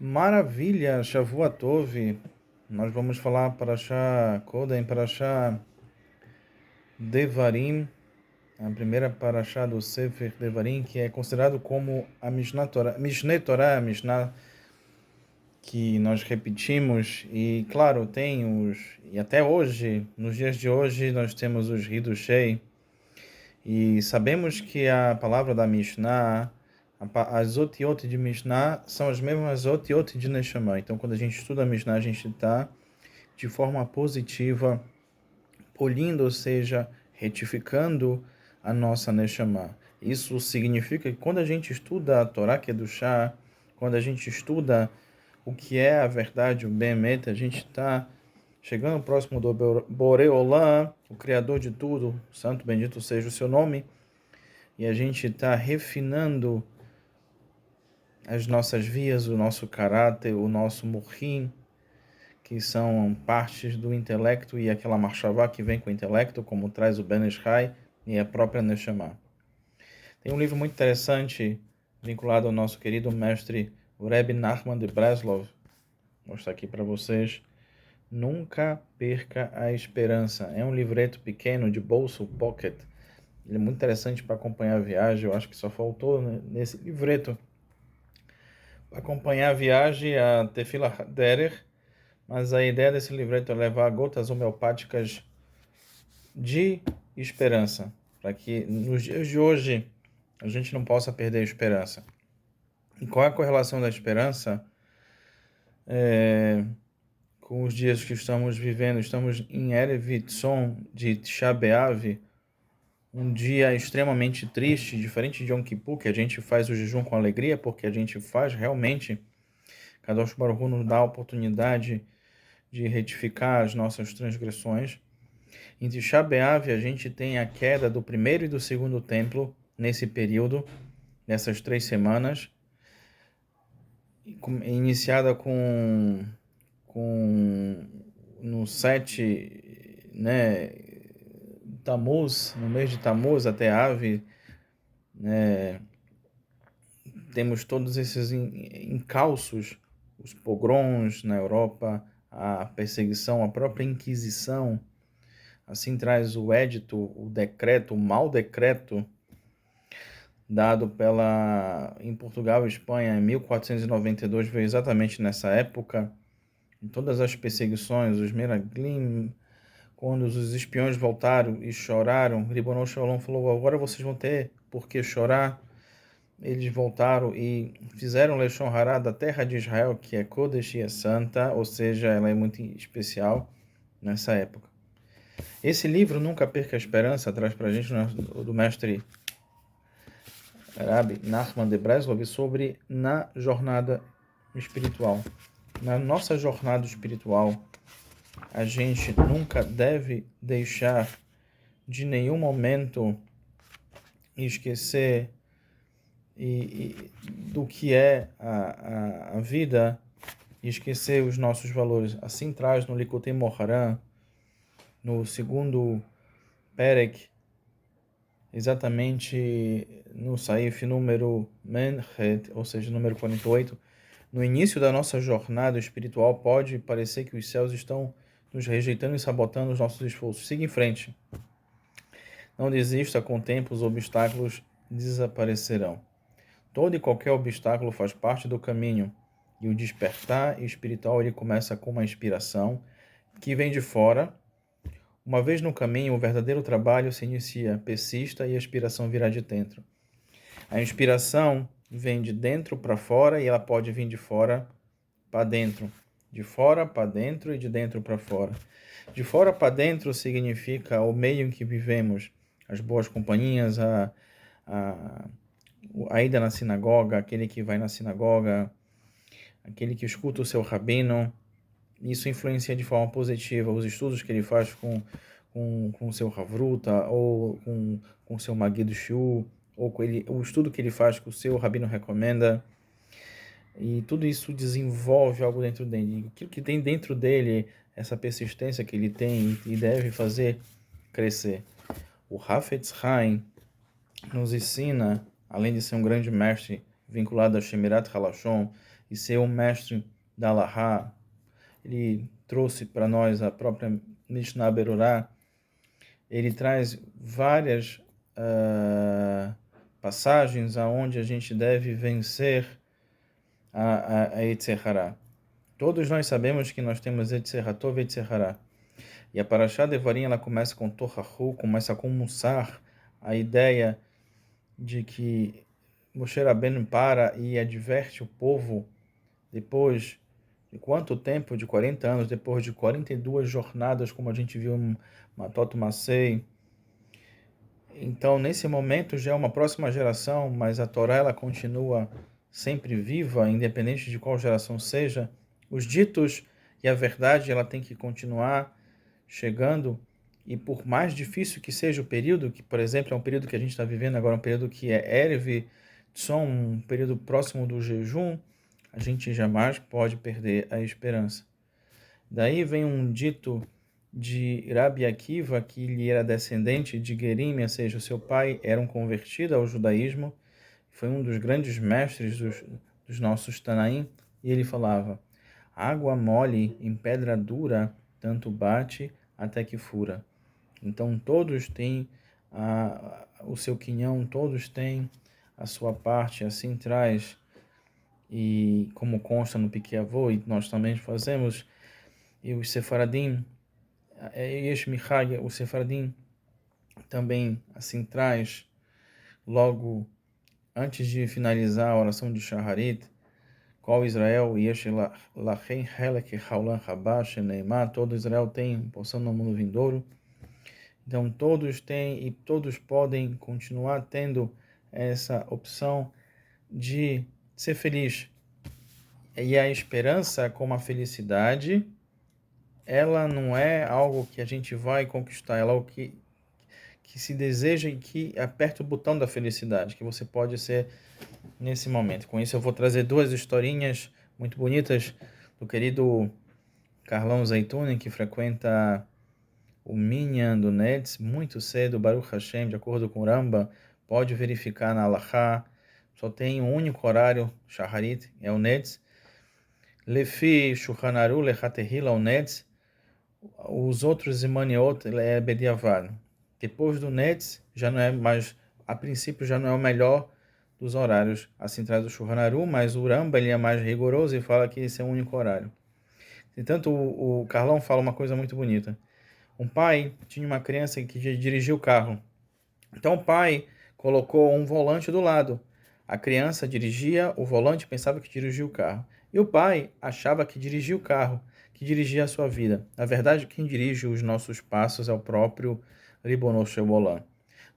Maravilha, Shavua Tov. Nós vamos falar Parashá Kodem, Parashá Devarim, a primeira Parashá do Sefer Devarim, que é considerado como a Mishnah Torah, Mishneh Torah, a Mishnah que nós repetimos. E claro, e até hoje, nos dias de hoje, nós temos os Hidushei. E sabemos que a palavra da Mishnah, as otiot de Mishnah, são as mesmas otiot de Neshama. Então, quando a gente estuda a Mishnah, a gente está, de forma positiva, polindo, ou seja, retificando a nossa Neshama. Isso significa que quando a gente estuda a Torá, que é do Chá, quando a gente estuda o que é a verdade, o Bemet, a gente está chegando próximo do Boreolam, o Criador de tudo, santo bendito seja o seu nome, e a gente está refinando as nossas vias, o nosso caráter, o nosso murrim, que são partes do intelecto e aquela marchavá que vem com o intelecto, como traz o Ben Ishai e a própria Neshama. Tem um livro muito interessante vinculado ao nosso querido mestre Rebbe Nachman de Breslov. Vou mostrar aqui para vocês. Nunca perca a esperança. É um livreto pequeno de bolso, pocket. Ele é muito interessante para acompanhar a viagem. Eu acho que só faltou, né, nesse livreto para acompanhar a viagem a Tefila Derer, mas a ideia desse livreto é levar gotas homeopáticas de esperança, para que nos dias de hoje a gente não possa perder a esperança. E qual é a correlação da esperança com os dias que estamos vivendo? Estamos em Erev Tzom de Tisha B'Av, um dia extremamente triste, diferente de Yom Kippur, que a gente faz o jejum com alegria, porque a gente faz realmente, Kadosh Baruch Hu nos dá a oportunidade de retificar as nossas transgressões. Em Tisha B'Av, a gente tem a queda do primeiro e do segundo templo nesse período, nessas 3 semanas, iniciada no 7, né, Tammuz, no mês de Tammuz até Av, né, temos todos esses encalços, os pogroms na Europa, a perseguição, a própria Inquisição. Assim traz o édito, o decreto, o mau decreto dado em Portugal e Espanha em 1492, veio exatamente nessa época. Em todas as perseguições, os Meraglim, quando os espiões voltaram e choraram, Ribono Shalom falou: agora vocês vão ter por que chorar. Eles voltaram e fizeram Leshon Hará da terra de Israel, que é Kodesh e é santa, ou seja, ela é muito especial nessa época. Esse livro, Nunca Perca a Esperança, traz para a gente do mestre Rabbi Nachman de Breslov sobre na jornada espiritual. Na nossa jornada espiritual, a gente nunca deve deixar de nenhum momento esquecer do que é a vida e esquecer os nossos valores. Assim traz no Likutei Moharan, no segundo Perek, exatamente no Saif número Menchet, ou seja, número 48, no início da nossa jornada espiritual pode parecer que os céus estão nos rejeitando e sabotando os nossos esforços. Siga em frente. Não desista, com o tempo os obstáculos desaparecerão. Todo e qualquer obstáculo faz parte do caminho, e o despertar espiritual ele começa com uma inspiração que vem de fora. Uma vez no caminho, o verdadeiro trabalho se inicia, persista e a inspiração virá de dentro. A inspiração vem de dentro para fora e ela pode vir de fora para dentro. De fora para dentro e de dentro para fora. De fora para dentro significa o meio em que vivemos, as boas companhias, a ida na sinagoga, aquele que vai na sinagoga, aquele que escuta o seu rabino. Isso influencia de forma positiva os estudos que ele faz com o seu Havruta, ou com o seu Magido Shu, ou o estudo que ele faz que o seu rabino recomenda. E tudo isso desenvolve algo dentro dele. Aquilo que tem dentro dele, essa persistência que ele tem e deve fazer crescer. O Hafetz Haim nos ensina, além de ser um grande mestre vinculado a Shemirat Halashon, e ser um mestre da Halahá. Ele trouxe para nós a própria Mishnah Berurah. Ele traz várias passagens aonde a gente deve vencer a Yetzer Hara. Todos nós sabemos que nós temos Yetzer Hatov e Yetzer Hara. E a Parashá Devarim, ela começa com Tohahu, começa com Mussar, a ideia de que Moshe Rabbeinu para e adverte o povo depois de quanto tempo? De 40 anos, depois de 42 jornadas, como a gente viu em Matot Masei. Então, nesse momento já é uma próxima geração, mas a Torá ela continua sempre viva, independente de qual geração seja. Os ditos e a verdade ela tem que continuar chegando, e por mais difícil que seja o período, que por exemplo é um período que a gente está vivendo agora, um período que é Erev Tzom, um período próximo do jejum, a gente jamais pode perder a esperança. Daí vem um dito de Rabi Akiva, que ele era descendente de Gerim, ou seja, o seu pai era um convertido ao judaísmo, foi um dos grandes mestres dos nossos Tanaim, e ele falava: água mole em pedra dura, tanto bate até que fura. Então todos têm o seu quinhão, todos têm a sua parte, assim traz, e como consta no Pirkei Avot, e nós também fazemos, e os Sefaradim, o Sefaradim também assim traz, logo antes de finalizar a oração de Shaharit, qual Israel, Yesh Lachem Helek Haolam Rabá Sheneimah, todo Israel tem porção no mundo vindouro. Então todos têm e todos podem continuar tendo essa opção de ser feliz. E a esperança, como a felicidade, ela não é algo que a gente vai conquistar, ela é algo que se deseja e que aperta o botão da felicidade, que você pode ser nesse momento. Com isso eu vou trazer duas historinhas muito bonitas do querido Carlão Zeituni, que frequenta o Minyan do Netz muito cedo, Baruch Hashem, de acordo com o Ramba, pode verificar na Halachá, só tem um único horário, Shaharit, é o Netz. Lefi Shulchan Aruch Lechatehila, o Netz, os outros Imaniot é Bediavad. Depois do Netz, já não é mais, a princípio já não é o melhor dos horários, assim traz o Shulchan Aruch, mas o Ramba ele é mais rigoroso e fala que esse é o único horário. Entanto, o Carlão fala uma coisa muito bonita. Um pai tinha uma criança que dirigia o carro. Então o pai colocou um volante do lado. A criança dirigia o volante, pensava que dirigia o carro. E o pai achava que dirigia o carro, que dirigia a sua vida. Na verdade, quem dirige os nossos passos é o próprio Ribono Shel Olam.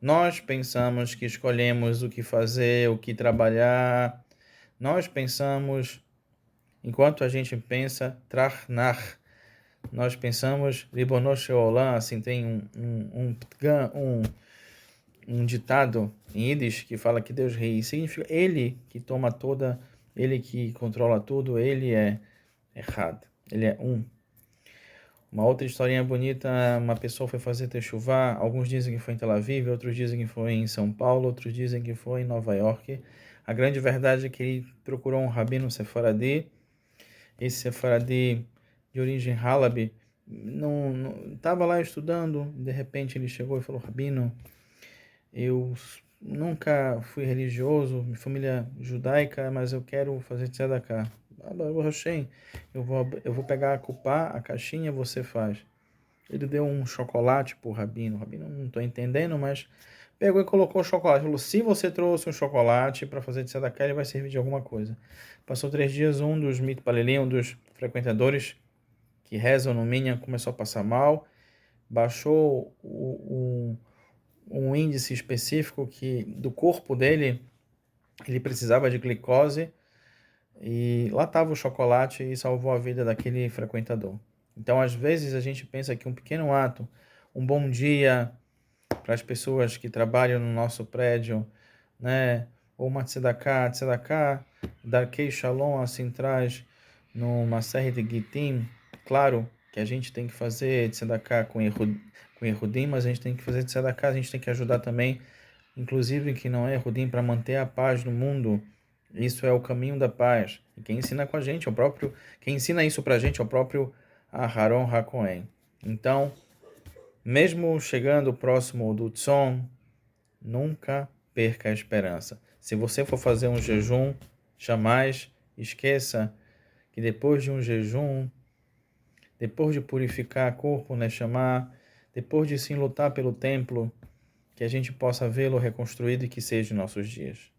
Nós pensamos que escolhemos o que fazer, o que trabalhar. Nós pensamos, enquanto a gente pensa, Trachnar. Nós pensamos, Ribono Shel Olam, assim tem um ditado em Yiddish que fala que Deus rei, significa ele que toma toda, ele que controla tudo, ele é errado, ele é um. Uma outra historinha bonita, uma pessoa foi fazer techuvá, alguns dizem que foi em Tel Aviv, outros dizem que foi em São Paulo, outros dizem que foi em Nova York. A grande verdade é que ele procurou um rabino sefaradi. Esse sefaradi de origem Halabi não estava lá estudando, de repente ele chegou e falou: rabino, eu nunca fui religioso, minha família judaica, mas eu quero fazer tzedakah. Eu vou pegar a cupá, a caixinha, você faz. Ele deu um chocolate pro rabino. O rabino, não estou entendendo, mas pegou e colocou o chocolate. Falou: se você trouxe um chocolate para fazer tzedakah, ele vai servir de alguma coisa. Passou 3 dias, um dos mitpalelim, um dos frequentadores que rezam no Minyan, começou a passar mal, baixou um índice específico que do corpo dele, ele precisava de glicose, e lá estava o chocolate e salvou a vida daquele frequentador. Então, às vezes, a gente pensa que um pequeno ato, um bom dia para as pessoas que trabalham no nosso prédio, né? Ou uma tzedakah, Darkei Shalom, assim traz no Maseret de Gittim. Claro que a gente tem que fazer tzedakah com Yehudim, mas a gente tem que fazer tzedakah, a gente tem que ajudar também, inclusive que não é Yehudim, para manter a paz no mundo. Isso é o caminho da paz. E quem ensina com a gente é o próprio, quem ensina isso pra gente é o próprio Aharon HaKohen. Então, mesmo chegando próximo do Tzom, nunca perca a esperança. Se você for fazer um jejum, jamais esqueça que depois de um jejum, depois de purificar corpo, Neshama, depois de se lutar pelo templo, que a gente possa vê-lo reconstruído e que seja em nossos dias.